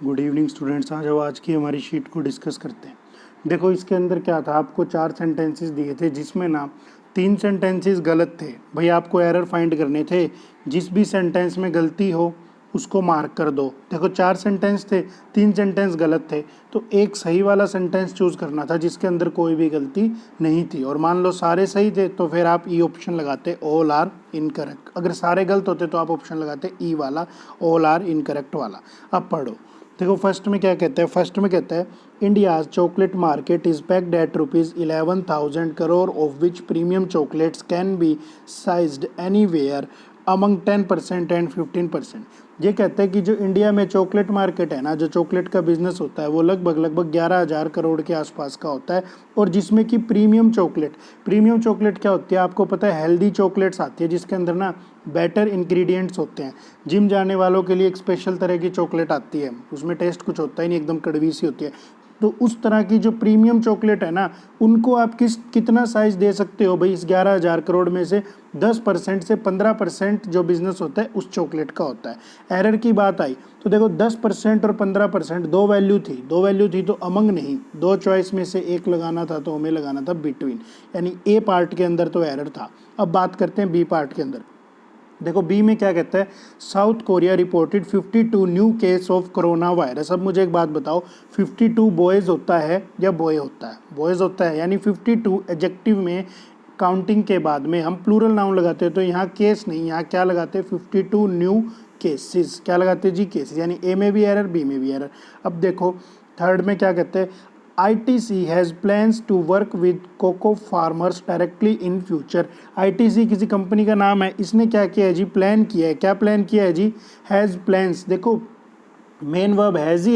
Good evening students. आज की हमारी शीट को डिस्कस करते हैं। देखो इसके अंदर क्या था, आपको 4 सेंटेंसेस दिए थे जिसमें ना 3 सेंटेंसेस गलत थे। भाई आपको एरर फाइंड करने थे, जिस भी सेंटेंस में गलती हो उसको मार्क कर दो। देखो 4 सेंटेंस थे, 3 सेंटेंस गलत थे, तो एक सही वाला सेंटेंस चूज करना था जिसके अंदर कोई भी गलती नहीं थी। और मान लो सारे सही थे तो फिर आप ई ऑप्शन लगाते, ऑल आर इनकरेक्ट। अगर सारे गलत होते तो आप ऑप्शन लगाते ई वाला, ऑल आर इनकरेक्ट वाला। अब पढ़ो। देखो फर्स्ट में क्या कहते हैं, फर्स्ट में कहता है India's chocolate market is packed at ₹11,000 crore of which premium chocolates can be sized anywhere among 10% and 15%। ये कहते हैं कि जो इंडिया में चॉकलेट मार्केट है ना, जो चॉकलेट का बिजनेस होता है वो लगभग 11,000 करोड़ के आसपास का होता है। और जिसमें कि प्रीमियम चॉकलेट क्या होती है आपको पता है, हेल्दी चॉकलेट्स आती है जिसके अंदर ना बेटर इंग्रेडिएंट्स होते हैं। जिम जाने वालों के लिए एक स्पेशल तरह की चॉकलेट आती है, उसमें टेस्ट कुछ होता ही नहीं, एकदम कड़वी सी होती है। तो उस तरह की जो प्रीमियम चॉकलेट है ना, उनको आप कितना साइज दे सकते हो भाई, इस 11,000 करोड़ में से 10% से 15% जो बिजनेस होता है उस चॉकलेट का होता है। एरर की बात आई तो देखो 10% और 15%, दो वैल्यू थी तो अमंग नहीं, दो चॉइस में से एक लगाना था तो हमें लगाना था बिटवीन, यानी ए पार्ट के अंदर तो एरर था। अब बात करते हैं बी पार्ट के अंदर। देखो बी में क्या कहता है, south Korea reported 52 new case of corona virus. अब मुझे एक बात बताओ, 52 बॉयज़ होता है या बॉय होता है? बॉयज़ होता है, यानी 52 एडजेक्टिव में काउंटिंग के बाद में हम प्लूरल नाउन लगाते हैं तो यहाँ केस नहीं, यहाँ क्या लगाते हैं 52 न्यू केसेस। क्या लगाते हैं जी? केसेस। यानी ए में भी एरर, बी में भी एरर। अब देखो थर्ड में क्या कहते हैं, ITC has plans to work with cocoa farmers directly in future। ITC किसी कंपनी का नाम है, इसने क्या किया है जी? प्लान किया है। क्या प्लान किया है जी? Has plans. देखो मेन वर्ब हैज़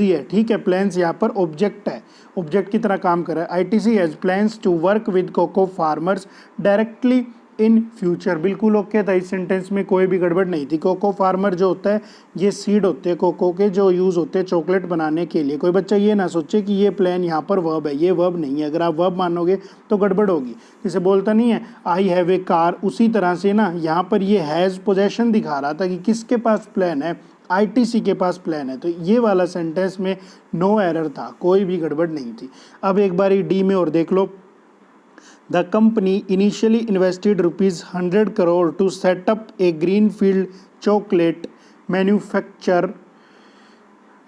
ही है, ठीक है। प्लान्स यहाँ पर ऑब्जेक्ट है, ऑब्जेक्ट की तरह काम कर रहा है। ITC has plans to work with cocoa farmers directly in future. बिल्कुल ओके था, इस सेंटेंस में कोई भी गड़बड़ नहीं थी। कोको फार्मर जो होता है, ये सीड होते हैं कोको के, जो यूज़ होते हैं चॉकलेट बनाने के लिए। कोई बच्चा ये ना सोचे कि ये प्लान यहाँ पर वर्ब है, ये वर्ब नहीं है। अगर आप वर्ब मानोगे तो गड़बड़ होगी। जैसे बोलता नहीं है आई हैव ए कार, उसी तरह से ना यहाँ पर ये हैज़ पोजेशन दिखा रहा था कि किसके पास प्लान है, ITC के पास प्लान है। तो ये वाला सेंटेंस में नो एरर था, कोई भी गड़बड़ नहीं थी। अब एक बार डी में और देख लो। The company initially invested ₹100 crore to set up a greenfield chocolate manufacture.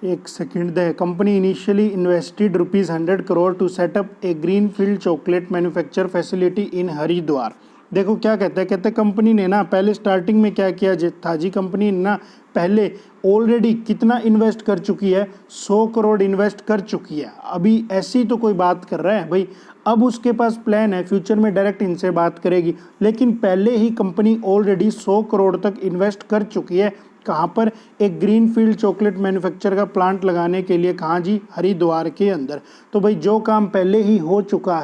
एक second. The company initially invested ₹100 crore to set up a greenfield chocolate manufacture facility in Haridwar. देखो क्या कहते हैं कंपनी ने ना पहले स्टार्टिंग में क्या किया था जी, कंपनी ने ना पहले ऑलरेडी कितना इन्वेस्ट कर चुकी है, 100 करोड़ इन्वेस्ट कर चुकी है। अभी ऐसी तो कोई बात कर रहा है भाई, अब उसके पास प्लान है, फ्यूचर में डायरेक्ट इनसे बात करेगी, लेकिन पहले ही कंपनी ऑलरेडी 100 करोड़ तक इन्वेस्ट कर चुकी है। कहाँ पर? एक ग्रीनफील्ड चॉकलेट मैन्युफैक्चर का प्लांट लगाने के लिए। कहाँ जी? हरिद्वार के अंदर। तो भाई जो काम पहले ही हो चुका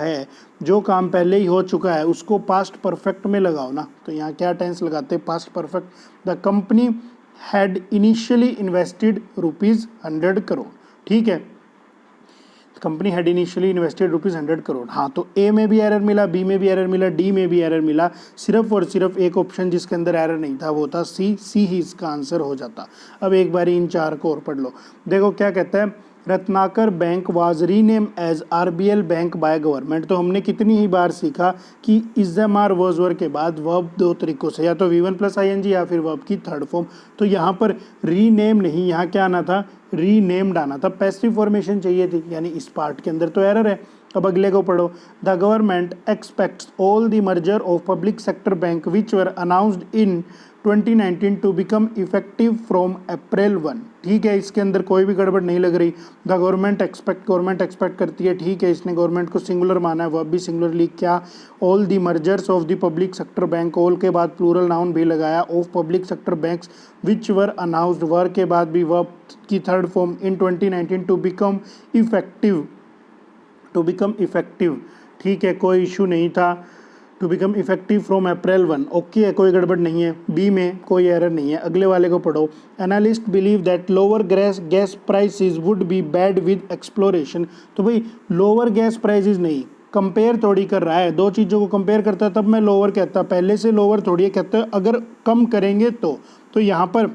है, उसको पास्ट परफेक्ट में लगाओ ना। तो यहाँ क्या टेंस लगाते हैं? Past perfect. The company had initially invested ₹100 crore, ठीक है। Company had initially invested ₹100 crore. हाँ, तो ए में भी एरर मिला, बी में भी एरर मिला, डी में भी एरर मिला। सिर्फ और सिर्फ एक ऑप्शन जिसके अंदर एरर नहीं था वो था सी ही इसका आंसर हो जाता। अब एक बार इन 4 को और पढ़ लो। देखो क्या कहता है, Ratnakar bank was rename as RBL bank by government. तो हमने कितनी ही बार सीखा कि इज़-एम-आर वॉज-वर के बाद वर्ब दो तरीकों से, या तो V1 + ING या फिर वर्ब की थर्ड फॉर्म। तो यहाँ पर रीनेम नहीं, यहाँ क्या आना था? रीनेम्ड आना था। पैसिव फॉर्मेशन चाहिए थी, यानी इस पार्ट के अंदर तो एरर है। अब अगले को पढ़ो। The government expects all the merger of public sector bank which were announced in 2019 to become effective from April 1। ठीक है, इसके अंदर कोई भी गड़बड़ नहीं लग रही। द गवर्नमेंट एक्सपेक्ट करती है, ठीक है। इसने गवर्नमेंट को सिंगुलर माना है, वर्ब भी सिंगुलरली। क्या? All the mergers of the public sector bank, all के बाद प्लूरल नाउन भी लगाया, of public sector banks which were announced, were के बाद भी वर्ब की third form, in 2019 to become effective, ठीक है, कोई इशू नहीं था। To become effective from April 1, okay है, कोई गड़बड़ नहीं है। बी में कोई एरर नहीं है। अगले वाले को पढ़ो। Analyst believe that lower gas prices would be bad with exploration. तो भाई लोअर गैस प्राइसेस नहीं, कंपेयर थोड़ी कर रहा है, दो चीज़ों को कंपेयर करता है तब मैं लोअर कहता, पहले से लोअर थोड़ी है कहता है, अगर कम करेंगे तो यहाँ पर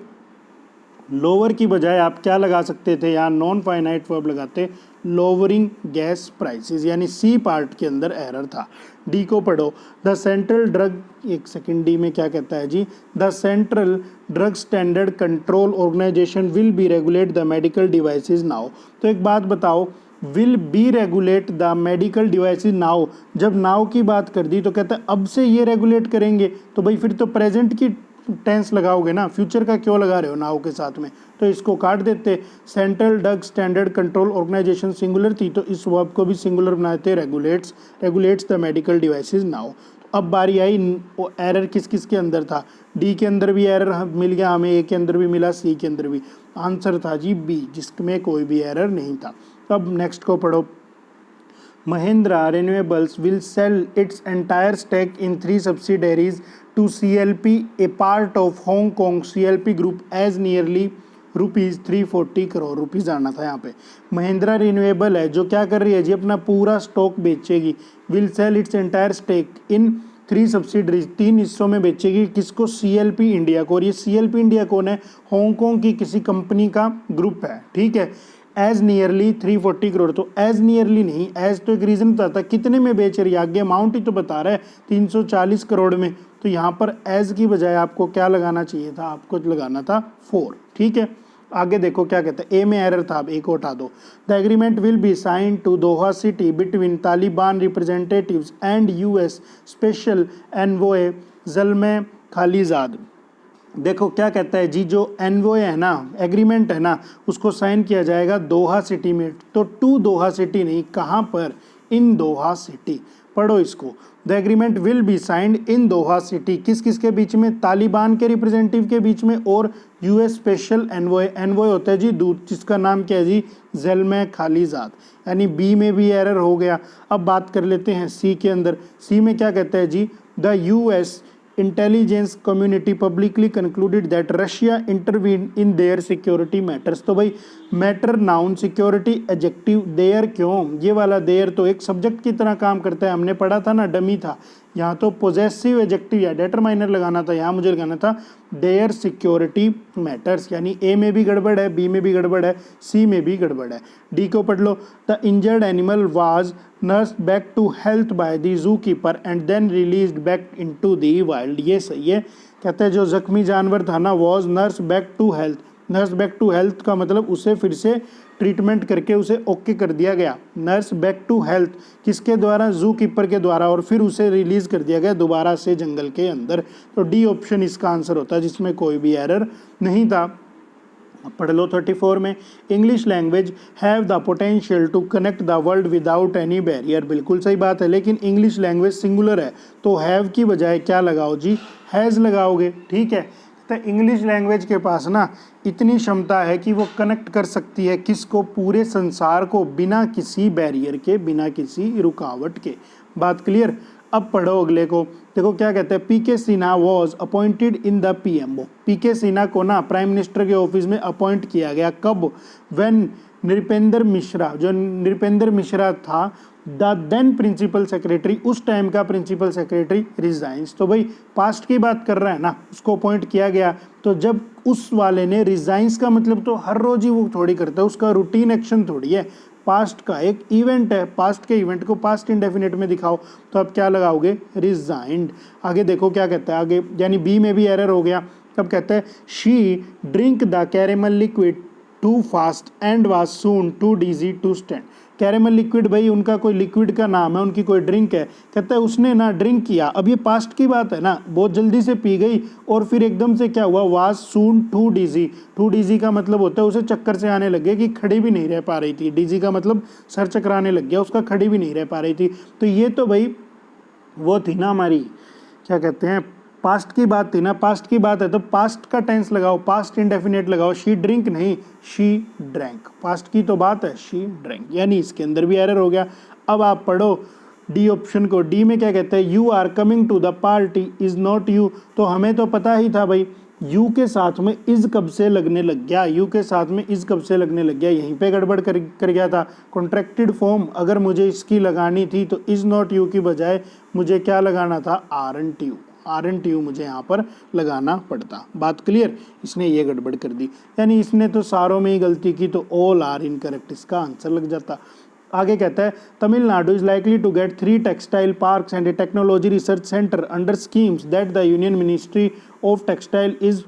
लोअर की बजाय आप क्या लगा सकते थे, यहाँ नॉन फाइनाइट वर्ब लगाते, लोअरिंग गैस प्राइसेस, यानी सी पार्ट के अंदर एरर था। डी को पढ़ो, द सेंट्रल ड्रग, एक सेकेंड, डी में क्या कहता है जी, the central drug standard control organisation will be regulate the medical devices now. तो एक बात बताओ, will be regulate the medical devices now, जब नाउ की बात कर दी तो कहता है अब से ये रेगुलेट करेंगे, तो भाई फिर तो प्रेजेंट की टेंस लगाओगे ना, फ्यूचर का क्यों लगा रहे हो नाउ के साथ में, तो इसको काट देते। Central drug standard control organisation singular थी तो इस वर्ब को भी सिंगुलर बनाते, regulates the medical devices now. अब बारी आई, एरर किस किस के अंदर था, डी के अंदर भी एरर मिल गया हमें, ए के अंदर भी मिला, सी के अंदर भी। आंसर था जी बी, जिसमें कोई भी एरर नहीं था। अब नेक्स्ट को पढ़ो, Mahindra Renewables will sell its entire stake in 3 subsidiaries to CLP, a part of Hong Kong CLP Group, as nearly rupees 340 crore rupees आना था यहाँ पे। महिंद्रा रिन्यूएबल है जो क्या कर रही है जी, अपना पूरा स्टॉक बेचेगी। Will sell its entire stake in 3 subsidiaries, 3 हिस्सों में बेचेगी। किसको? CLP इंडिया को। और ये CLP इंडिया कौन है? हांगकांग की किसी कंपनी का ग्रुप है, ठीक है। एज नियरली 340 करोड़, तो एज नियरली नहीं, एज तो एक रीजन बताता है कितने में बेच रही है, आगे अमाउंट ही तो बता रहा है 340 करोड़ में, तो यहाँ पर एज की बजाय आपको क्या लगाना चाहिए था, आपको लगाना था 4, ठीक है। आगे देखो क्या कहते हैं, ए में एरर था, अब ए को हटा दो। The agreement will be sign to Doha city between Taliban representatives and US special envoy Zalmay Khalilzad. देखो क्या कहता है जी, जो एनवॉय है ना, एग्रीमेंट है ना, उसको साइन किया जाएगा दोहा सिटी में। तो टू दोहा सिटी नहीं, कहाँ पर? इन दोहा सिटी। पढ़ो इसको, the agreement will be signed in Doha city. किस किस के बीच में? तालिबान के रिप्रेजेंटेटिव के बीच में और US स्पेशल एनवॉय। एनवॉय होता है जी दूत, जिसका नाम क्या है जी? ज़ल्मे खालिजाद। यानी बी में भी एरर हो गया। अब बात कर लेते हैं सी के अंदर। सी में क्या कहता है जी, the US intelligence community publicly concluded that Russia intervene in their security matters. तो भाई matter noun, security adjective, their क्यों? ये वाला देयर तो एक सब्जेक्ट की तरह काम करता है, हमने पढ़ा था ना, डमी था। यहाँ तो पोजेसिव एडजेक्टिव या डेटरमाइनर लगाना था, यहाँ मुझे लगाना था देयर सिक्योरिटी मैटर्स। यानी ए में भी गड़बड़ है, बी में भी गड़बड़ है, सी में भी गड़बड़ है। डी को पढ़ लो, the injured animal was nursed back to health by the zoo keeper and then released back into the wild. ये सही है। कहते हैं जो जख्मी जानवर था ना, was nurse back to health. Nurse back to health का मतलब उसे फिर से ट्रीटमेंट करके उसे ओके कर दिया गया। नर्स बैक टू हेल्थ किसके द्वारा? जू कीपर के द्वारा, और फिर उसे रिलीज कर दिया गया दोबारा से जंगल के अंदर। तो डी ऑप्शन इसका आंसर होता है, जिसमें कोई भी एरर नहीं था। पढ़ लो 34 में, English language have the potential to connect the world without any barrier. बिल्कुल सही बात है, लेकिन इंग्लिश लैंग्वेज सिंगुलर है तो हैव की बजाय क्या लगाओ जी? हैज़ लगाओगे, ठीक है। तो इंग्लिश लैंग्वेज के पास ना इतनी क्षमता है कि वो कनेक्ट कर सकती है किसको? पूरे संसार को, बिना किसी बैरियर के, बिना किसी रुकावट के। बात क्लियर? अब पढ़ो अगले को। देखो क्या कहते हैं, PK Sinha was appointed in the PMO। PK Sinha को ना प्राइम मिनिस्टर के ऑफिस में अपॉइंट किया गया। कब? व्हेन नृपेंद्र मिश्रा, जो नृपेंद्र मिश्रा था, द देन प्रिंसिपल सेक्रेटरी, उस टाइम का प्रिंसिपल सेक्रेटरी रिजाइंस। तो भाई पास्ट की बात कर रहा है ना, उसको अपॉइंट किया गया। तो जब उस वाले ने रिजाइंस का मतलब तो हर रोज ही वो थोड़ी करता है, उसका रूटीन एक्शन थोड़ी है, पास्ट का एक इवेंट है। पास्ट के इवेंट को पास्ट इंडेफिनिट में दिखाओ, तो आप क्या लगाओगे? रिजाइंड। आगे देखो क्या कहता है आगे, यानी बी में भी एरर हो गया। तब कहता है she drink the caramel liquid too fast and was soon too dizzy to stand. Caramel liquid भाई उनका कोई लिक्विड का नाम है, उनकी कोई ड्रिंक है। कहता है उसने ना ड्रिंक किया, अब ये पास्ट की बात है ना, बहुत जल्दी से पी गई और फिर एकदम से क्या हुआ? Was soon too dizzy. Too dizzy का मतलब होता है उसे चक्कर से आने लग गया कि खड़ी भी नहीं रह पा रही थी। डिजी का मतलब सर चकराने लग गया, उसका खड़ी भी नहीं रह पा रही थी। तो ये तो भाई वो थी ना हमारी, क्या कहते हैं, पास्ट की बात थी ना। पास्ट की बात है तो पास्ट का टेंस लगाओ, पास्ट इंडेफिनेट लगाओ। शी ड्रिंक नहीं, शी ड्रैंक। पास्ट की तो बात है, शी ड्रैंक, यानी इसके अंदर भी एरर हो गया। अब आप पढ़ो डी ऑप्शन को। डी में क्या कहते हैं, you are coming to the party is not you. तो हमें तो पता ही था भाई, यू के साथ में इज कब से लगने लग गया, यू के साथ में इज कब से लगने लग गया, यहीं पे गड़बड़ कर गया था। कॉन्ट्रैक्टेड फॉर्म अगर मुझे इसकी लगानी थी तो इज नॉट यू की बजाय मुझे क्या लगाना था? Aren't you. आरएनट यू मुझे यहाँ पर लगाना पड़ता। बात क्लियर? इसने ये गड़बड़ कर दी, यानी इसने तो सारों में ही गलती की, तो ऑल आर इनकरेक्ट इसका आंसर लग जाता। आगे कहता है Tamil Nadu is likely to get 3 textile parks and a technology research centre under schemes that the union ministry of textile is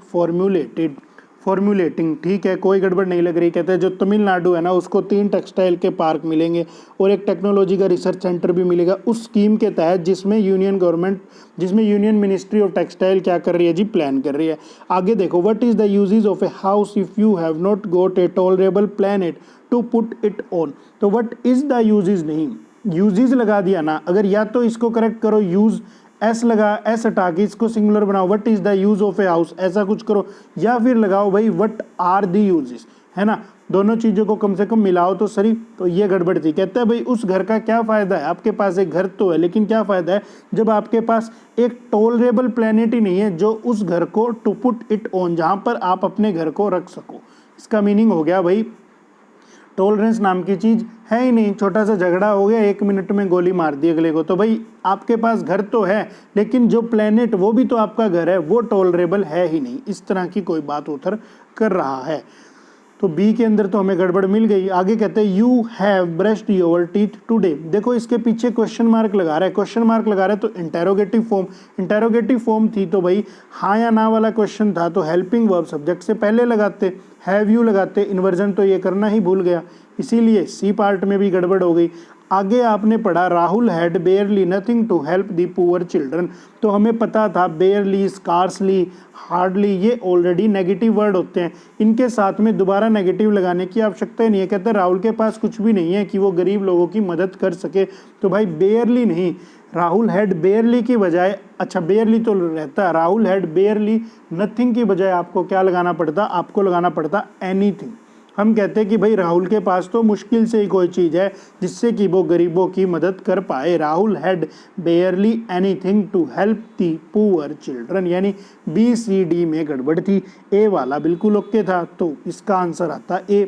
formulating. ठीक है, कोई गड़बड़ नहीं लग रही। कहते हैं जो तमिलनाडु है ना, उसको 3 टेक्सटाइल के पार्क मिलेंगे और एक टेक्नोलॉजी का रिसर्च सेंटर भी मिलेगा उस स्कीम के तहत जिसमें यूनियन मिनिस्ट्री ऑफ टेक्सटाइल क्या कर रही है जी, प्लान कर रही है। आगे देखो, what is the uses of a house if you have not got a tolerable planet to put it on. तो व्हाट इज द यूजेस नहीं, यूजेस लगा दिया ना, अगर या तो इसको करेक्ट करो यूज एस लगा, एस हटा के इसको सिंगुलर बनाओ, what is the use of a house, ऐसा कुछ करो, या फिर लगाओ भाई व्हाट आर द यूजेस, है ना। दोनों चीजों को कम से कम मिलाओ तो सही। तो ये गड़बड़ थी। कहता है भाई उस घर का क्या फायदा है, आपके पास एक घर तो है लेकिन क्या फायदा है जब आपके पास एक टॉलरेबल प्लेनेट ही नहीं है जो उस घर को टू पुट इट ऑन, जहां पर आप अपने घर को रख सको। इसका मीनिंग हो गया भाई टॉलरेंस नाम की चीज है ही नहीं, छोटा सा झगड़ा हो गया 1 मिनट में गोली मार दी अगले को। तो भाई आपके पास घर तो है लेकिन जो प्लेनेट वो भी तो आपका घर है, वो टॉलरेबल है ही नहीं। इस तरह की कोई बात उधर कर रहा है। तो बी के अंदर तो हमें गड़बड़ मिल गई। आगे कहते हैं you have brushed your teeth today. देखो इसके पीछे क्वेश्चन मार्क लगा रहा है, क्वेश्चन मार्क लगा रहा है तो इंटेरोगेटिव फॉर्म थी तो भाई हाँ या ना वाला क्वेश्चन था तो हेल्पिंग वर्ब सब्जेक्ट से पहले लगाते, हैव यू लगाते, इन्वर्जन तो ये करना ही भूल गया, इसीलिए सी पार्ट में भी गड़बड़ हो गई। आगे आपने पढ़ा Rahul had barely nothing to help the poor children, तो हमें पता था बेयरली, स्कार्सली, हार्डली ये ऑलरेडी नेगेटिव वर्ड होते हैं, इनके साथ में दोबारा नेगेटिव लगाने की आवश्यकता ही नहीं है। कहते हैं राहुल के पास कुछ भी नहीं है कि वो गरीब लोगों की मदद कर सके, तो भाई बेयरली नहीं, राहुल हैड बेयरली की बजाय, अच्छा बेयरली तो रहता है, राहुल हैड बेयरली नथिंग की बजाय आपको क्या लगाना पड़ता, आपको लगाना पड़ता एनीथिंग। हम कहते हैं कि भाई राहुल के पास तो मुश्किल से ही कोई चीज़ है जिससे कि वो गरीबों की मदद कर पाए। Rahul had barely anything to help the poor children, यानी बी सी डी में गड़बड़ थी, ए वाला बिल्कुल ओके था, तो इसका आंसर आता ए।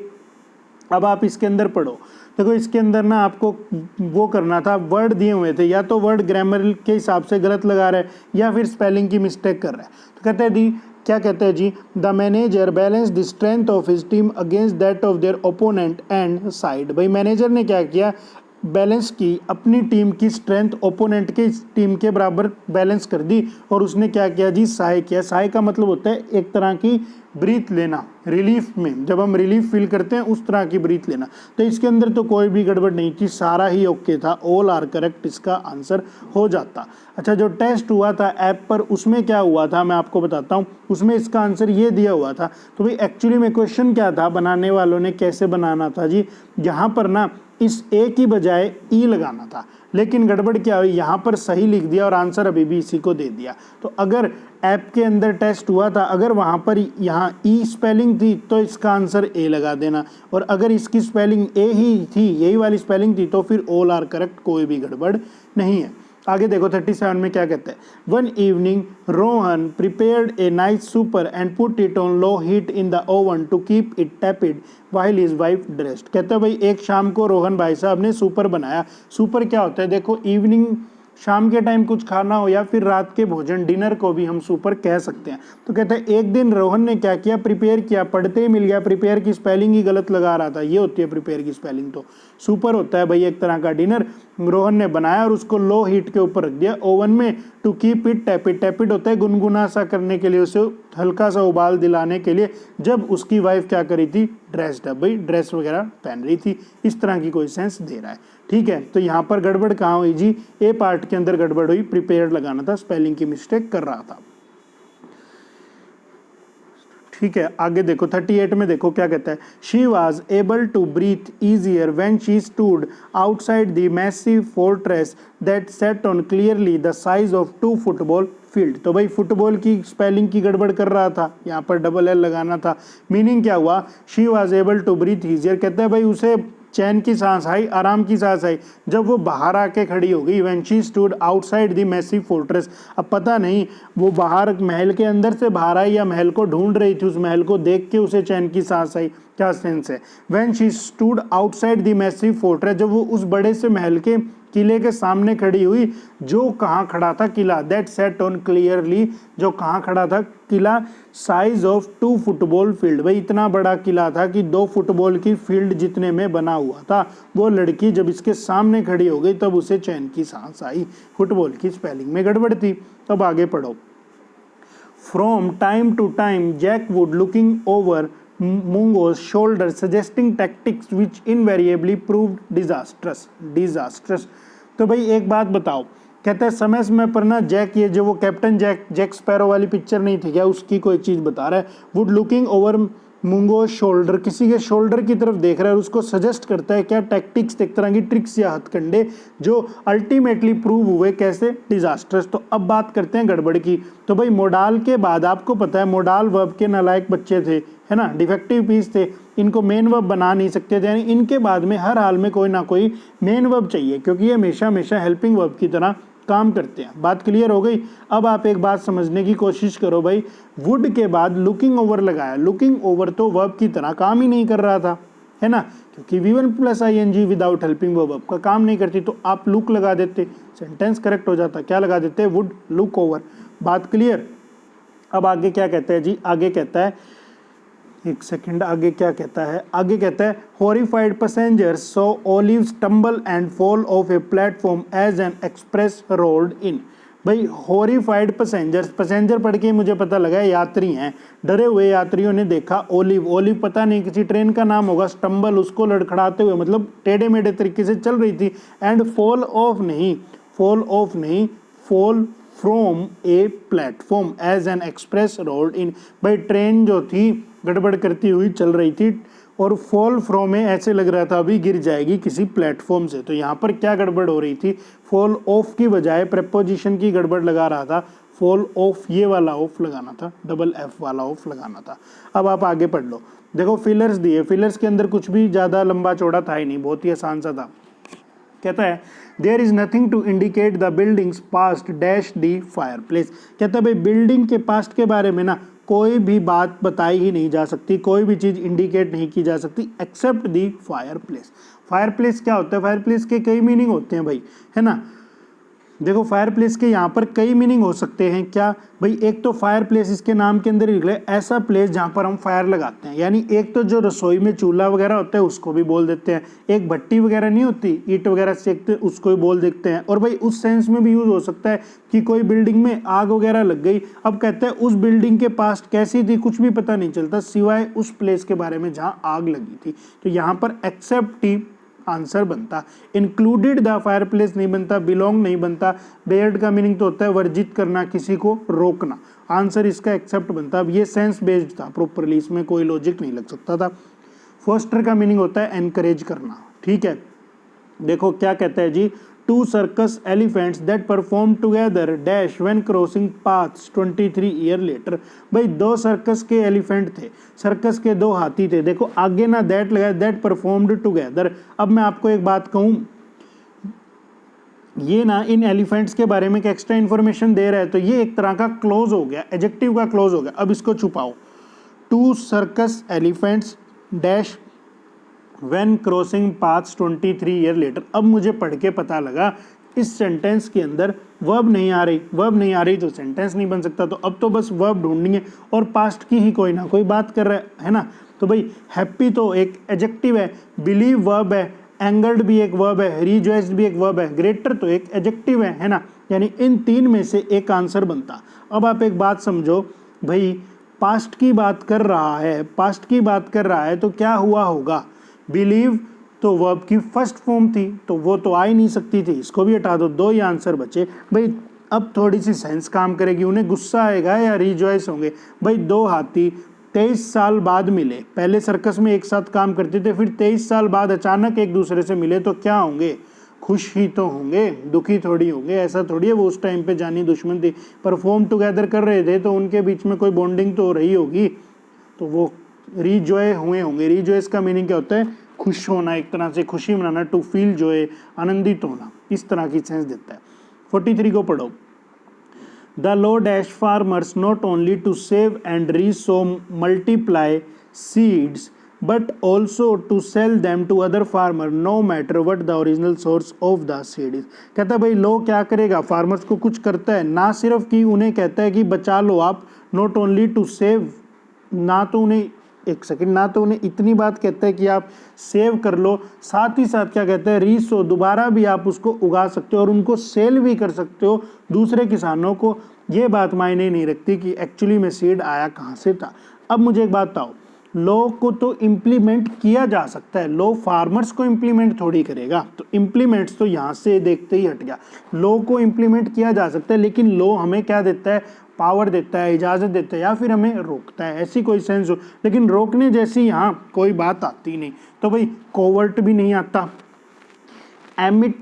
अब आप इसके अंदर पढ़ो, देखो इसके अंदर ना आपको वो करना था, वर्ड दिए हुए थे, या तो वर्ड ग्रामर के हिसाब से गलत लगा रहा है या फिर स्पेलिंग की मिस्टेक कर रहा है। तो कहते हैं दी क्या कहते हैं जी, the manager balance the strength of his team against that of their opponent and side. भाई मैनेजर ने क्या किया, बैलेंस की अपनी टीम की स्ट्रेंथ ओपोनेंट की टीम के बराबर बैलेंस कर दी, और उसने क्या किया जी, सहाय किया। सहाय का मतलब होता है एक तरह की ब्रीथ लेना, रिलीफ में जब हम रिलीफ फील करते हैं उस तरह की ब्रीथ लेना। तो इसके अंदर तो कोई भी गड़बड़ नहीं थी, सारा ही ओके था, ऑल आर करेक्ट इसका आंसर हो जाता। अच्छा जो टेस्ट हुआ था ऐप पर उसमें क्या हुआ था मैं आपको बताता हूँ, उसमें इसका आंसर ये दिया हुआ था। तो भाई एक्चुअली में क्वेश्चन क्या था, बनाने वालों ने कैसे बनाना था जी, यहाँ पर ना इस ए की बजाय ई लगाना था, लेकिन गड़बड़ क्या हुई, यहाँ पर सही लिख दिया और आंसर अभी भी इसी को दे दिया। तो अगर ऐप के अंदर टेस्ट हुआ था, अगर वहाँ पर यहाँ ई स्पेलिंग थी तो इसका आंसर ए लगा देना, और अगर इसकी स्पेलिंग ए ही थी, यही वाली स्पेलिंग थी, तो फिर ऑल आर करेक्ट, कोई भी गड़बड़ नहीं है। आगे देखो 37 में क्या कहते हैं, one evening Rohan prepared a nice supper and put it on low heat in the oven to keep it tepid while his wife dressed. कहते हैं भाई एक शाम को रोहन भाई साहब ने सुपर बनाया। सुपर क्या होता है, देखो इवनिंग शाम के टाइम कुछ खाना हो या फिर रात के भोजन डिनर को भी हम सुपर कह सकते हैं। तो कहते हैं एक दिन रोहन ने क्या किया, प्रिपेयर किया, पढ़ते ही मिल गया, प्रिपेयर की स्पेलिंग ही गलत लगा रहा था, ये होती है प्रिपेयर की स्पेलिंग। तो सुपर होता है भाई एक तरह का डिनर, रोहन ने बनाया और उसको लो हीट के ऊपर रख दिया ओवन में, to keep it tepid, tepid होता है गुनगुना सा करने के लिए, उसे हल्का सा उबाल दिलाने के लिए, जब उसकी वाइफ क्या करी थी, ड्रेस्ड अप, भाई ड्रेस वगैरह पहन रही थी, इस तरह की कोई सेंस दे रहा है। ठीक है, तो यहाँ पर गड़बड़ कहाँ हुई जी, ए पार्ट के अंदर गड़बड़ हुई, प्रिपेयर्ड लगाना था, स्पेलिंग की मिस्टेक कर रहा था। ठीक है, आगे देखो 38 में देखो क्या कहता है, she was able to breathe easier when she stood outside the massive fortress that set on clearly the size of 2 football field. तो भाई फुटबॉल की स्पेलिंग की गड़बड़ कर रहा था, यहाँ पर डबल एल लगाना था। मीनिंग क्या हुआ, she was able to breathe easier, कहते हैं भाई उसे चैन की सांस आई, आराम की सांस आई जब वो बाहर आके खड़ी हो गई। When she stood outside the massive fortress, अब पता नहीं वो बाहर महल के अंदर से बाहर आई या महल को ढूंढ रही थी, उस महल को देख के उसे चैन की सांस आई, क्या सेंस है। When she stood outside the massive fortress, जब वो उस बड़े से महल के किले के सामने खड़ी हुई, जो कहाँ खड़ा था किला, दैट सेट ऑन क्लियरली, जो कहाँ खड़ा था किला, साइज ऑफ 2 फुटबॉल फील्ड, भाई इतना बड़ा किला था कि 2 फुटबॉल की फील्ड जितने में बना हुआ था। वो लड़की जब इसके सामने खड़ी हो गई तब उसे चैन की सांस आई। फुटबॉल की स्पेलिंग में गड़बड़ थी। अब आगे पढ़ो। From time to time Jack would looking over Mungo's shoulder, suggesting tactics which invariably proved disastrous। तो भाई एक बात बताओ, कहता है समय समय पर ना जैक, ये जो वो कैप्टन जैक स्पैरो वाली पिक्चर नहीं थी क्या, उसकी कोई चीज बता रहा है। Would looking over Mungo shoulder, किसी के शोल्डर की तरफ देख रहा है और उसको सजेस्ट करता है क्या, टैक्टिक्स, एक तरह की ट्रिक्स या हथकंडे जो अल्टीमेटली प्रूव हुए कैसे, डिजास्टर्स। तो अब बात करते हैं गड़बड़ की। तो भाई मोडाल के बाद आपको पता है मोडाल वर्ब के नालायक बच्चे थे, है ना, डिफेक्टिव पीस थे, इनको मेन वर्ब बना नहीं सकते थे, यानी इनके बाद में हर हाल में कोई ना कोई मेन वर्ब चाहिए, क्योंकि ये हमेशा हमेशा हेल्पिंग वर्ब की तरह काम करते हैं। बात क्लियर हो गई। अब आप एक बात समझने की कोशिश करो भाई, वुड के बाद लुकिंग ओवर लगाया, लुकिंग ओवर तो वर्ब की तरह काम ही नहीं कर रहा था, है ना, क्योंकि V1 + ing without helping verb का काम नहीं करती, तो आप लुक लगा देते, सेंटेंस करेक्ट हो जाता। क्या लगा देते, वुड लुक ओवर। बात क्लियर। अब आगे क्या कहता है जी, आगे कहता है, एक सेकंड, आगे क्या कहता है, आगे कहता है horrified passengers saw Olive stumble and fall off a platform as an express rolled in. भाई हॉरिफाइड पैसेंजर्स, पैसेंजर पढ़ के मुझे पता लगा यात्री हैं, डरे हुए यात्रियों ने देखा ओलिव पता नहीं किसी ट्रेन का नाम होगा, स्टम्बल उसको लड़खड़ाते हुए, मतलब टेढ़े मेढ़े तरीके से चल रही थी, एंड फॉल ऑफ नहीं, fall from a platform as an express rolled in. भाई ट्रेन जो थी गड़बड़ करती हुई चल रही थी और फॉल फ्रॉम में ऐसे लग रहा था अभी गिर जाएगी किसी प्लेटफॉर्म से। तो यहाँ पर क्या गड़बड़ हो रही थी, फॉल ऑफ की बजाय प्रेपोजिशन की गड़बड़ लगा रहा था, फॉल ऑफ ये वाला ऑफ लगाना था, डबल एफ वाला ऑफ लगाना था। अब आप आगे पढ़ लो। देखो फिलर्स दिए, फिलर्स के अंदर कुछ भी ज़्यादा लंबा चौड़ा था ही नहीं, बहुत ही आसान सा था। कहता है there is nothing to indicate the buildings past dash the fireplace. कहता है भाई बिल्डिंग के पास्ट के बारे में ना कोई भी बात बताई ही नहीं जा सकती, कोई भी चीज़ इंडिकेट नहीं की जा सकती एक्सेप्ट दी फायर प्लेस। फायर प्लेस क्या होता है, फायर प्लेस के कई मीनिंग होते हैं भाई, है ना। देखो फायर प्लेस के यहाँ पर कई मीनिंग हो सकते हैं। क्या भाई, एक तो फायर प्लेस इसके नाम के अंदर निकले ऐसा प्लेस जहाँ पर हम फायर लगाते हैं, यानी एक तो जो रसोई में चूल्हा वगैरह होता है उसको भी बोल देते हैं, एक भट्टी वगैरह नहीं होती ईंट वगैरह सेकते उसको भी बोल देते हैं। और भाई उस सेंस में भी यूज हो सकता है कि कोई बिल्डिंग में आग वगैरह लग गई, अब कहते हैं उस बिल्डिंग के पास्ट कैसी थी कुछ भी पता नहीं चलता सिवाय उस प्लेस के बारे में जहाँ आग लगी थी। तो यहाँ पर एक्सेप्ट ही आंसर बनता, इंक्लूडेड द फायर प्लेस नहीं बनता, बिलोंग नहीं बनता। बेयर्ड का मीनिंग तो होता है वर्जित करना, किसी को रोकना। आंसर इसका एक्सेप्ट बनता। अब ये सेंस बेस्ड था प्रॉपरली, इसमें कोई लॉजिक नहीं लग सकता था। फोस्टर का मीनिंग होता है एनकरेज करना, ठीक है। देखो क्या कहता है जी, 2 circus elephants that perform together dash when crossing paths 23 year later. भाई 2 सर्कस के एलिफेंट थे, सर्कस के 2 हाथी थे। देखो आगे ना दैट लगाया, दैट परफॉर्म्ड टुगेदर। अब मैं आपको एक बात कहूं, ये ना इन एलिफेंट्स के बारे में एक एक्स्ट्रा इन्फॉर्मेशन दे रहा है, तो ये एक तरह का क्लोज हो गया, एडजेक्टिव का क्लोज हो गया। अब इसको छुपाओ, 2 circus elephants dash when crossing paths 23 year later. अब मुझे पढ़ के पता लगा इस सेंटेंस के अंदर वर्ब नहीं आ रही तो सेंटेंस नहीं बन सकता। तो अब तो बस वर्ब ढूंढनी है और पास्ट की ही कोई ना कोई बात कर रहा है ना। तो भाई हैप्पी तो एक एडजेक्टिव है, बिलीव वर्ब है, एंगर्ड भी एक वर्ब है, रिजॉइस्ड भी एक वर्ब है, ग्रेटर तो एक एडजेक्टिव है ना। यानी इन 3 में से एक आंसर बनता। अब आप एक बात समझो भाई, पास्ट की बात कर रहा है तो क्या हुआ होगा, बिलीव तो वर्ब की फर्स्ट फॉर्म थी तो वो तो आ ही नहीं सकती थी, इसको भी हटा दो, 2 ही आंसर बचे। भाई अब थोड़ी सी सेंस काम करेगी, उन्हें गुस्सा आएगा या रिजॉइस होंगे। भाई 2 हाथी 23 साल बाद मिले, पहले सर्कस में एक साथ काम करते थे, फिर 23 साल बाद अचानक एक दूसरे से मिले तो क्या होंगे, खुश ही तो होंगे, दुखी थोड़ी होंगे। ऐसा थोड़ी है वो उस टाइम पे जानी दुश्मन थी, परफॉर्म टुगेदर कर रहे थे तो उनके बीच में कोई बॉन्डिंग तो हो रही होगी, तो वो रिजॉय हुए होंगे। रिजॉयस का मीनिंग क्या होता है, खुश होना, एक तरह से खुशी मनाना, टू फील जॉय, आनंदित होना, इस तरह की सेंस देता है। 43 को पढ़ो। The low dash farmers not only to save and resow multiply seeds but also to sell them to other farmer no matter what the original source of the seed is. कहता है भाई law क्या करेगा, farmers को कुछ करता है, ना सिर्फ कि उन्हें कहता है कि बचा लो आप, नॉट ओनली टू सेव, ना तो उन्हें एक सेकंड, ना तो उन्हें इतनी बात कहता है कि आप सेव कर लो, साथ ही साथ क्या कहता है, रीसो, दोबारा भी आप उसको उगा सकते हो और उनको सेल भी कर सकते हो दूसरे किसानों को। ये बात मायने नहीं रखती कि एक्चुअली में सीड आया कहाँ से था। अब मुझे एक बात बताओ, लॉ को तो इम्प्लीमेंट किया जा सकता है, लॉ फार्मर्स को इम्प्लीमेंट थोड़ी करेगा, तो इम्प्लीमेंट्स तो यहाँ से देखते ही हट गया। लॉ को इम्प्लीमेंट किया जा सकता है, लेकिन लॉ हमें क्या देता है, पावर देता है, इजाज़त देता है, या फिर हमें रोकता है, ऐसी कोई सेंस हो। लेकिन रोकने जैसी यहाँ कोई बात आती नहीं। तो भाई कोवर्ट भी नहीं आता, एमिट,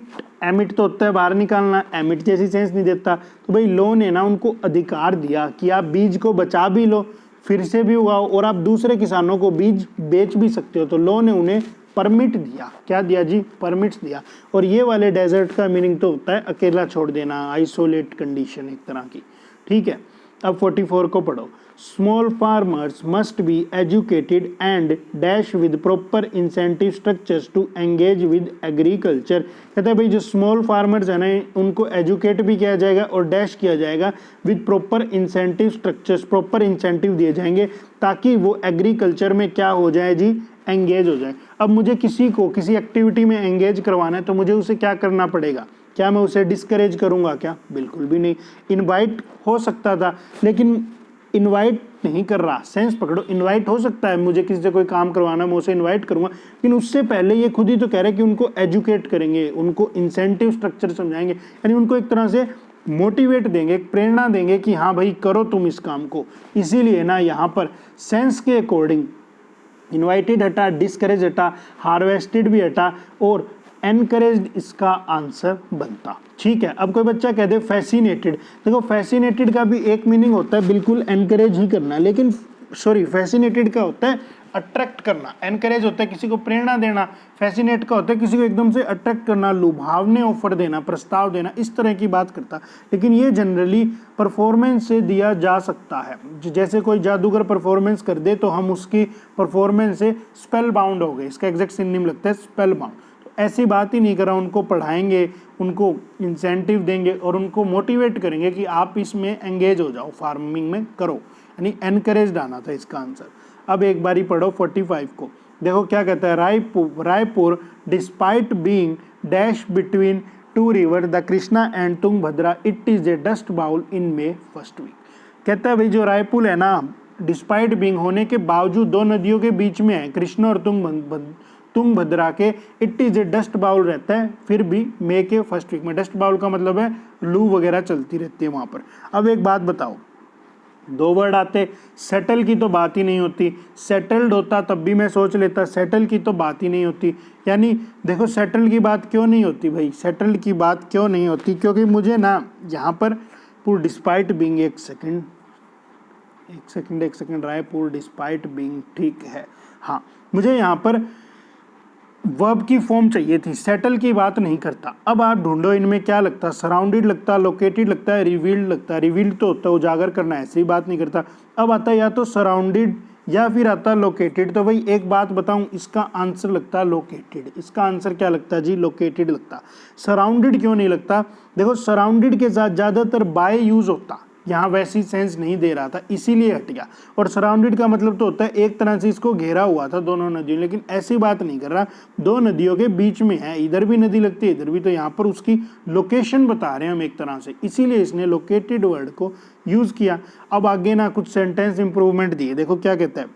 एमिट तो होता है बाहर निकालना, एमिट जैसी सेंस नहीं देता। तो भाई लॉ ने ना उनको अधिकार दिया कि आप बीज को बचा भी लो, फिर से भी उगाओ, और आप दूसरे किसानों को बीज बेच भी सकते हो। तो लॉ ने उन्हें परमिट दिया, क्या दिया जी, परमिट्स दिया। और ये वाले डेजर्ट का मीनिंग तो होता है अकेला छोड़ देना, आइसोलेट कंडीशन एक तरह की, ठीक है। अब 44 को पढ़ो। Small farmers must be educated and dash with proper incentive structures to engage with agriculture. कहता है भाई जो स्मॉल फार्मर्स है ना, उनको एजुकेट भी किया जाएगा और डैश किया जाएगा with proper incentive structures, proper incentive दिए जाएंगे ताकि वो एग्रीकल्चर में क्या हो जाए जी, एंगेज हो जाए। अब मुझे किसी को किसी एक्टिविटी में एंगेज करवाना है तो मुझे उसे क्या करना पड़ेगा, क्या मैं उसे डिस्करेज करूंगा क्या, बिल्कुल भी नहीं। इनवाइट हो सकता था, लेकिन इनवाइट नहीं कर रहा, सेंस पकड़ो। इनवाइट हो सकता है, मुझे किसी से कोई काम करवाना, मैं उसे इनवाइट करूंगा, लेकिन उससे पहले ये खुद ही तो कह रहे हैं कि उनको एजुकेट करेंगे, उनको इंसेंटिव स्ट्रक्चर समझाएंगे, यानी उनको एक तरह से मोटिवेट देंगे, एक प्रेरणा देंगे कि हाँ भाई करो तुम इस काम को। इसीलिए ना यहाँ पर सेंस के अकॉर्डिंग इनवाइटेड हटा, डिस्करेज हटा, हार्वेस्टेड भी हटा और एनकरेज्ड इसका आंसर बनता। ठीक है। अब कोई बच्चा कह दे फैसिनेटेड, देखो फैसिनेटेड का भी एक मीनिंग होता है बिल्कुल एनकरेज ही करना, लेकिन सॉरी फैसिनेटेड का होता है अट्रैक्ट करना, एनकरेज होता है किसी को प्रेरणा देना, फैसिनेट का होता है किसी को एकदम से अट्रैक्ट करना, लुभावने ऑफर देना, प्रस्ताव देना, इस तरह की बात करता। लेकिन ये जनरली परफॉर्मेंस से दिया जा सकता है। जैसे कोई जादूगर परफॉर्मेंस कर दे तो हम उसकी परफॉर्मेंस से स्पेल बाउंड हो गए, इसका एग्जैक्ट सिनोनिम लगता है स्पेल बाउंड। ऐसी बात ही नहीं कर रहा, उनको पढ़ाएंगे, उनको इंसेंटिव देंगे और उनको मोटिवेट करेंगे कि आप इसमें एंगेज हो जाओ, फार्मिंग में करो, यानी एनकरेज आना था इसका आंसर। अब एक बारी पढ़ो 45 को, देखो क्या कहता है। Raipur despite being dash between two river the Krishna and Tungabhadra it is a dust bowl in May first week. कहता है भाई जो रायपुर है ना, डिस्पाइट बीइंग होने के बावजूद दो नदियों के बीच में है, कृष्णा और तुंगभद्रा के, it is a dust bowl रहता है, फिर भी मई के फर्स्ट वीक में। डस्ट बाउल का मतलब है लू वगैरह चलती रहती है वहां पर। अब एक बात बताओ, दो वर्ड आते, सेटल की तो बात ही नहीं होती, सेटल्ड होता तब भी मैं सोच लेता, सेटल की तो बात ही नहीं होती। यानी देखो सेटल की बात क्यों नहीं होती भाई, सेटल्ड की बात क्यों नहीं होती, क्योंकि मुझे ना यहाँ पर पूर डिस्पाइट बीइंग, एक सेकंड रायपुर डिस्पाइट बीइंग, ठीक है हाँ, मुझे यहाँ पर वर्ब की फॉर्म चाहिए थी, सेटल की बात नहीं करता। अब आप ढूंढो इनमें क्या लगता, सराउंडेड लगता, लोकेटेड लगता है, रिवील्ड लगता है। रिवील्ड तो होता है उजागर करना, ऐसी बात नहीं करता। अब आता है या तो सराउंडेड या फिर आता है लोकेटेड। तो भाई एक बात बताऊं, इसका आंसर लगता है लोकेटेड। इसका आंसर क्या लगता है जी, लोकेटेड लगता। सराउंडेड क्यों नहीं लगता, देखो सराउंडेड के साथ ज्यादातर बाय यूज होता, यहाँ वैसी सेंस नहीं दे रहा था इसीलिए हट गया। और सराउंडेड का मतलब तो होता है एक तरह से इसको घेरा हुआ था दोनों नदियों, लेकिन ऐसी बात नहीं कर रहा, दो नदियों के बीच में है, इधर भी नदी लगती है इधर भी, तो यहाँ पर उसकी लोकेशन बता रहे हैं हम एक तरह से, इसीलिए इसने लोकेटेड वर्ड को यूज किया। अब आगे ना कुछ सेंटेंस इंप्रूवमेंट दिए, देखो क्या कहता है,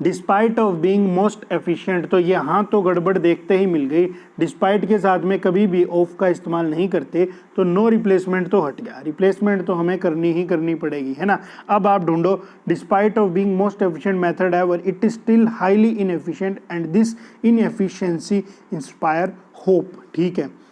despite of being most efficient. तो यहाँ तो गड़बड़ देखते ही मिल गई, डिस्पाइट के साथ में कभी भी ऑफ का इस्तेमाल नहीं करते, तो नो रिप्लेसमेंट तो हट गया, रिप्लेसमेंट तो हमें करनी ही करनी पड़ेगी, है ना। अब आप ढूंढो, despite of being most efficient method ever it is still highly inefficient and this inefficiency inspire hope, ठीक है।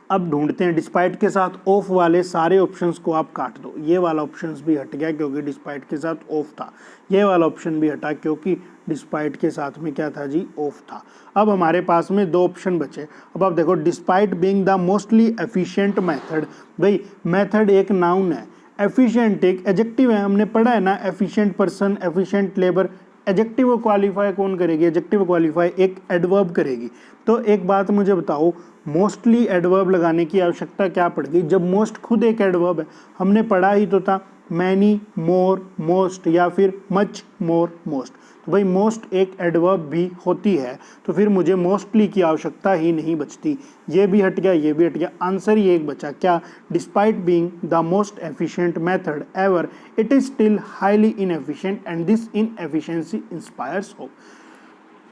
अब ढूंढते हैं, डिस्पाइट के साथ ऑफ वाले सारे ऑप्शंस को आप काट दो, ये वाला ऑप्शंस भी हट गया क्योंकि डिस्पाइट के साथ ऑफ था, ये वाला ऑप्शन भी हटा क्योंकि डिस्पाइट के साथ में क्या था जी, ऑफ था। अब हमारे पास में दो ऑप्शन बचे। अब आप देखो, despite being the mostly efficient method, भाई मेथड एक नाउन है, एफिशिएंट एक एडजेक्टिव है, हमने पढ़ा है ना, efficient person, efficient labour, adjective को क्वालिफाई कौन करेगी? एडजेक्टिव क्वालिफाई एक एडवर्ब करेगी। तो एक बात मुझे बताओ, मोस्टली एडवर्ब लगाने की आवश्यकता क्या पड़ गई जब मोस्ट खुद एक एडवर्ब है? हमने पढ़ा ही तो था मैनी, मोर, मोस्ट या फिर मच, मोर, मोस्ट। तो भाई मोस्ट एक एडवर्ब भी होती है, तो फिर मुझे मोस्टली की आवश्यकता ही नहीं बचती। ये भी हट गया, ये भी हट गया, आंसर ही एक बचा। क्या? Despite being the most efficient method ever it is still highly inefficient and this inefficiency inspires hope.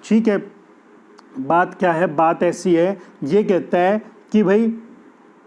ठीक है, बात क्या है? बात ऐसी है, ये कहता है कि भाई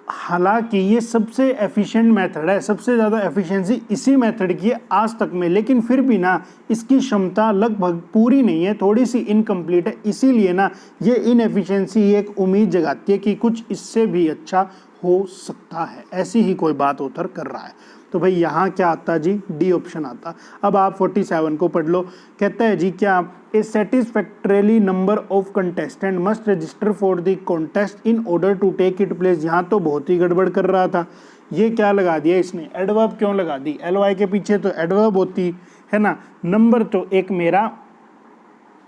हालांकि ये सबसे एफिशिएंट मेथड है, सबसे ज़्यादा एफिशिएंसी इसी मेथड की है आज तक में, लेकिन फिर भी ना इसकी क्षमता लगभग पूरी नहीं है, थोड़ी सी इनकम्प्लीट है। इसीलिए ना ये इनएफिशिएंसी एक उम्मीद जगाती है कि कुछ इससे भी अच्छा हो सकता है। ऐसी ही कोई बात ऑथर कर रहा है। तो भाई यहाँ क्या आता जी? डी ऑप्शन आता। अब आप 47 को पढ़ लो। कहता है जी क्या? A satisfactorily number of contestant must register for the contest in order to take it place. यहाँ तो बहुत ही गड़बड़ कर रहा था। ये क्या लगा दिया इसने? एडवर्ब क्यों लगा दी? एलवाई के पीछे तो एडवर्ब होती है ना। नंबर तो एक मेरा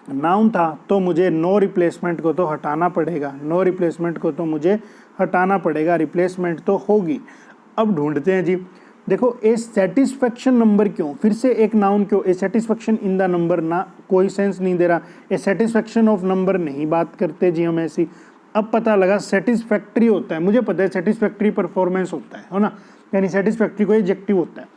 नाउन था, तो मुझे नो रिप्लेसमेंट को तो हटाना पड़ेगा, नो रिप्लेसमेंट को तो मुझे हटाना पड़ेगा, रिप्लेसमेंट तो होगी। अब ढूंढते हैं जी। देखो ए सेटिस्फेक्शन नंबर क्यों? फिर से एक नाउन क्यों? ए सेटिस्फेक्शन इन द नंबर ना कोई सेंस नहीं दे रहा। ए सेटिस्फेक्शन ऑफ नंबर नहीं बात करते जी हम ऐसी। अब पता लगा सेटिस्फैक्ट्री होता है, मुझे पता है सेटिस्फैक्ट्री परफॉर्मेंस होता है ना, यानी सेटिस्फैक्ट्री को एडजेक्टिव होता है।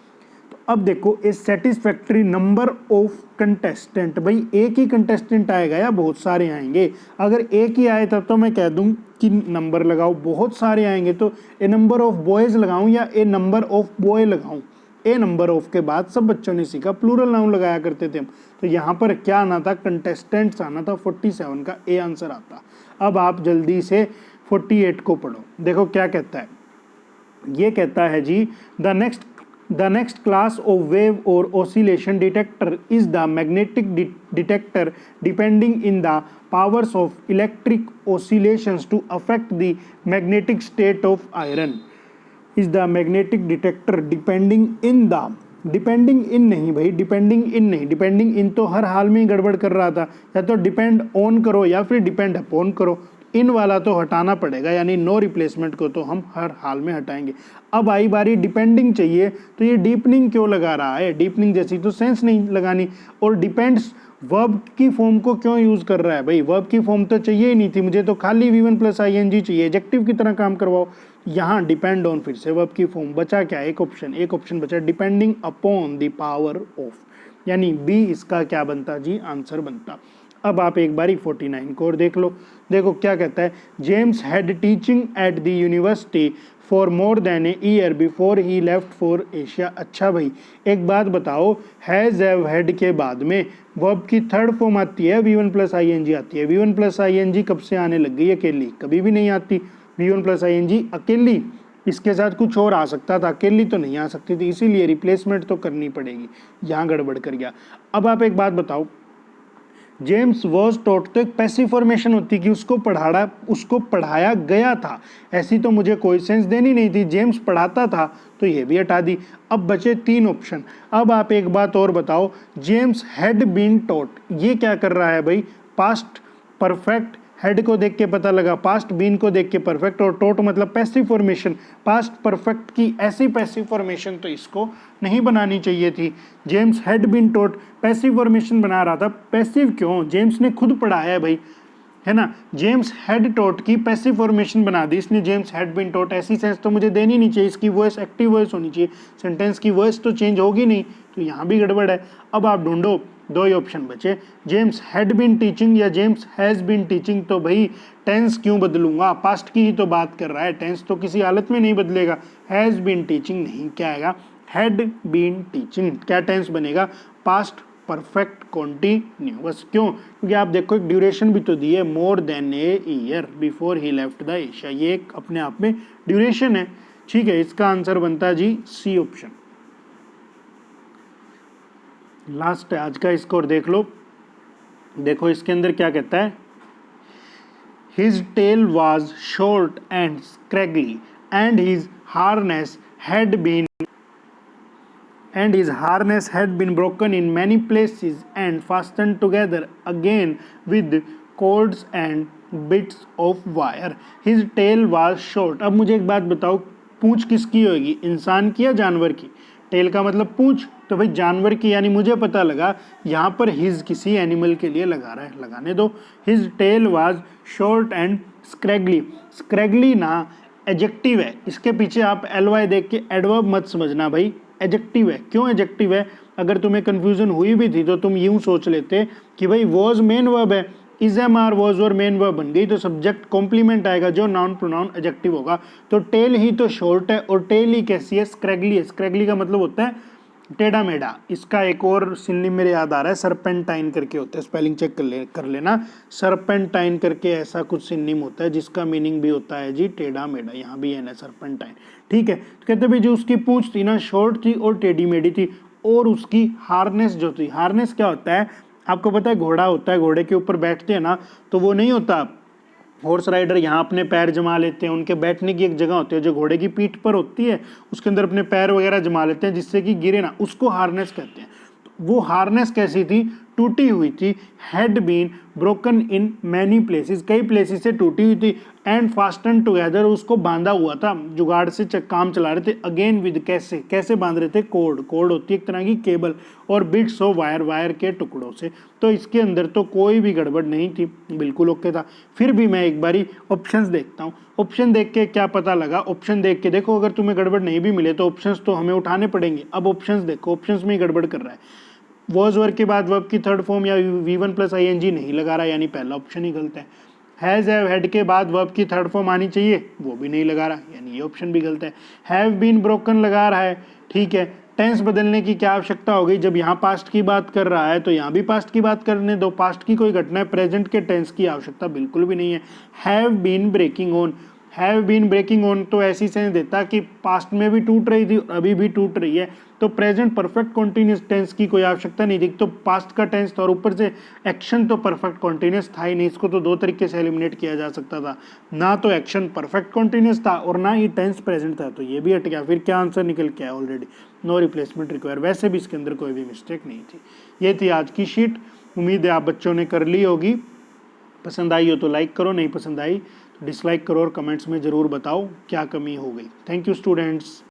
तो अब देखो ए सेटिस्फैक्ट्री नंबर ऑफ कंटेस्टेंट, भाई एक ही कंटेस्टेंट आएगा या बहुत सारे आएंगे? अगर एक ही आए तब तो मैं कह दूं कि नंबर लगाओ, बहुत सारे आएंगे तो ए नंबर ऑफ बॉयज लगाऊं या ए नंबर ऑफ बॉय लगाऊं? ए नंबर ऑफ के बाद सब बच्चों ने सीखा प्लूरल नाउन लगाया करते थे हम। तो यहाँ पर क्या आना था? कंटेस्टेंट्स आना था। 47 का ए आंसर आता। अब आप जल्दी से 48 को पढ़ो। देखो क्या कहता है। ये कहता है जी The next class of wave or oscillation detector is the magnetic detector depending in the powers of electric oscillations to affect the magnetic state of iron. Is the magnetic detector depending in नहीं भाई, depending इन नहीं, depending इन तो हर हाल में गड़बड़ कर रहा था। या तो डिपेंड ऑन करो या फिर डिपेंड अपॉन करो, इन वाला तो हटाना पड़ेगा, यानी नो रिप्लेसमेंट को तो हम हर हाल में हटाएंगे। अब आई बारी डिपेंडिंग चाहिए, तो ये डीपनिंग क्यों लगा रहा है? डीपनिंग जैसी तो सेंस नहीं लगानी। और डिपेंड्स वर्ब की फॉर्म को क्यों यूज कर रहा है? भाई वर्ब की फॉर्म तो चाहिए ही नहीं थी, मुझे तो खाली V1 + ing चाहिए, एडजेक्टिव की तरह काम करवाओ। यहाँ डिपेंड ऑन, फिर से वर्ब की फॉर्म, बचा क्या? एक ऑप्शन बचा, depending upon the power of, यानी बी इसका क्या बनता जी? आंसर बनता। अब आप एक बारी 49 को और देख लो। देखो क्या कहता है। James had teaching at the university for more than a year before he left for Asia. अच्छा भाई एक बात बताओ, हैज हैव हैड के बाद में वर्ब की थर्ड फॉर्म आती है, V1 + ing आती है। V1 + ing कब से आने लग गई अकेली? कभी भी नहीं आती। V1 + ing अकेली, इसके साथ कुछ और आ सकता था, अकेली तो नहीं आ सकती थी, इसीलिए रिप्लेसमेंट तो करनी पड़ेगी। यहाँ गड़बड़ कर गया। अब आप एक बात बताओ, जेम्स वॉज टॉट तो एक पैसिव फॉर्मेशन होती कि उसको पढ़ाया गया था, ऐसी तो मुझे कोई सेंस देनी नहीं थी। जेम्स पढ़ाता था, तो ये भी हटा दी। अब बचे 3 ऑप्शन। अब आप एक बात और बताओ, जेम्स हैड बीन टॉट, ये क्या कर रहा है भाई? पास्ट परफेक्ट, हेड को देख के पता लगा पास्ट, बीन को देख के परफेक्ट, और टोट मतलब पैसिव फॉर्मेशन। पास्ट परफेक्ट की ऐसी पैसिव फॉर्मेशन तो इसको नहीं बनानी चाहिए थी। James had been taught passive formation बना रहा था। पैसिव क्यों? जेम्स ने खुद पढ़ाया है भाई, है ना। जेम्स हैड टोट की पैसिव फॉर्मेशन बना दी इसने, जेम्स हैड बीन टोट। ऐसी सेंस तो मुझे देनी नहीं चाहिए, इसकी वॉइस एक्टिव वॉइस होनी चाहिए, सेंटेंस की वॉइस तो चेंज होगी नहीं, तो यहाँ भी गड़बड़ है। अब आप ढूंढो, 2 ही ऑप्शन बचे, जेम्स हैड बीन टीचिंग या जेम्स हैज बीन टीचिंग। तो भाई टेंस क्यों बदलूंगा? पास्ट की ही तो बात कर रहा है, टेंस तो किसी हालत में नहीं बदलेगा। हैज बीन टीचिंग नहीं, क्या आएगा? Had been teaching. क्या टेंस बनेगा? Past perfect continuous. क्यों? क्योंकि आप देखो एक ड्यूरेशन भी तो दी है, more than a year before he left the Asia, ये एक अपने आप में ड्यूरेशन है। ठीक है, इसका आंसर बनता है जी सी ऑप्शन। लास्ट है आज का स्कोर, देख लो। देखो इसके अंदर क्या कहता है। His tail was short and scraggly and his harness had been and his harness had been broken in many places and fastened together again with cords and bits of wire. His tail was short. अब मुझे एक बात बताओ, पूंछ किसकी होगी, इंसान की या जानवर की? टेल का मतलब पूंछ, तो भाई जानवर की, यानी मुझे पता लगा यहाँ पर हिज किसी एनिमल के लिए लगा रहा है, लगाने दो। His tail was short and scraggly. Scraggly ना एडजेक्टिव है, इसके पीछे आप एलवाई देख के एडवर्ब मत समझना भाई, एडजेक्टिव है। क्यों एडजेक्टिव है? अगर तुम्हें कंफ्यूजन हुई भी थी तो तुम यूं सोच लेते कि भाई वॉज मेन वर्ब है, इज एम आर वॉज और मेन वर्ब बन गई, तो सब्जेक्ट कॉम्प्लीमेंट आएगा जो नाउन प्रोनाउन एडजेक्टिव होगा। तो टेल ही तो शॉर्ट है और टेल ही कैसी है, स्क्रैगली है। स्क्रैगली का मतलब होता है टेढ़ा मेढ़ा। इसका एक और सिनोनिम मेरे याद आ रहा है, सरपेंटाइन करके होता है, स्पेलिंग चेक कर लेना। सरपेंटाइन करके ऐसा कुछ सिनोनिम होता है जिसका मीनिंग भी होता है जी टेढ़ा मेढ़ा, यहाँ भी है ना सरपेंटाइन, ठीक है। तो कहते भाई जो उसकी पूंछ थी ना शॉर्ट थी और टेढ़ी मेढ़ी थी, और उसकी हार्नेस जो थी, हार्नेस क्या होता है आपको पता है? घोड़ा होता है, घोड़े के ऊपर बैठते हैं ना, तो वो नहीं होता हॉर्स राइडर यहाँ अपने पैर जमा लेते हैं, उनके बैठने की एक जगह होती है जो घोड़े की पीठ पर होती है, उसके अंदर अपने पैर वगैरह जमा लेते हैं जिससे कि गिरे ना, उसको हार्नेस कहते हैं। तो वो हार्नेस कैसी थी? टूटी हुई थी। Had been broken in many places, कई प्लेसेस से टूटी हुई थी। एंड फास्टन टुगेदर, उसको बांधा हुआ था, जुगाड़ से काम चला रहे थे। अगेन विद, कैसे कैसे बांध रहे थे? कोड, कोड होती है एक तरह की केबल, और बिट्स ऑफ वायर, वायर के टुकड़ों से। तो इसके अंदर तो कोई भी गड़बड़ नहीं थी, बिल्कुल ओके था। फिर भी मैं एक बारी ऑप्शंस देखता हूँ, ऑप्शन देख के क्या पता लगा। ऑप्शन देख के देखो, अगर तुम्हें गड़बड़ नहीं भी मिले तो ऑप्शंस तो हमें उठाने पड़ेंगे। अब ऑप्शंस देखो, ऑप्शंस में ही गड़बड़ कर रहा है। वॉज वर्ब के बाद वर्ब की थर्ड फॉर्म या V1 प्लस ING नहीं लगा रहा, यानी पहला ऑप्शन ही गलत है। हैज़ हैव हैड के बाद वर्ब की थर्ड फॉर्म आनी चाहिए, वो भी नहीं लगा रहा, यानी ये ऑप्शन भी गलत है। हैव बीन ब्रोकन लगा रहा है, ठीक है। टेंस बदलने की क्या आवश्यकता हो गई? जब यहाँ पास्ट की बात कर रहा है तो यहाँ भी पास्ट की बात करने दो, पास्ट की कोई घटना है, प्रेजेंट के टेंस की आवश्यकता बिल्कुल भी नहीं है। Have been breaking on, have been breaking on तो ऐसी सेंस देता कि पास्ट में भी टूट रही थी और अभी भी टूट रही है, तो प्रेजेंट परफेक्ट कॉन्टिन्यूस टेंस की कोई आवश्यकता नहीं थी। तो पास्ट का टेंस था और ऊपर से एक्शन तो परफेक्ट कॉन्टिन्यूस था ही नहीं, इसको तो दो तरीके से एलिमिनेट किया जा सकता था, ना तो एक्शन परफेक्ट कॉन्टिन्यूस था और ना ही टेंस प्रेजेंट था, तो ये भी हट गया। फिर क्या आंसर निकल के आया? Already know replacement require. वैसे भी इसके अंदर कोई भी मिस्टेक नहीं थी। ये थी आज की शीट, उम्मीद है आप बच्चों ने कर ली होगी। पसंद आई हो तो लाइक करो, नहीं पसंद आई तो डिसलाइक करो और कमेंट्स में ज़रूर बताओ क्या कमी हो गई। Thank you students.